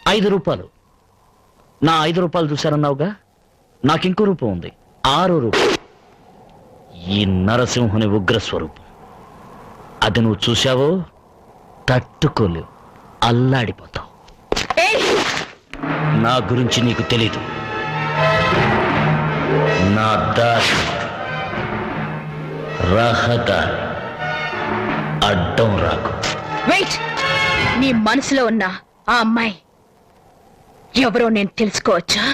₹5. నా ₹5 చూశారన్నావుగా, నాకింకో రూపం ఉంది, 6 రూపాయలు. ఈ నరసింహుని ఉగ్రస్వరూపం. అది నువ్వు చూశావో తట్టుకోలేవు, అల్లాడిపోతావు. నా గురించి నీకు తెలీదు. నా దారి రహదారి, అడ్డం రాకు. వెయిట్, నీ మనసులో ఉన్న ఆ అమ్మాయి ఎవరో నేను తెలుసుకోవచ్చా?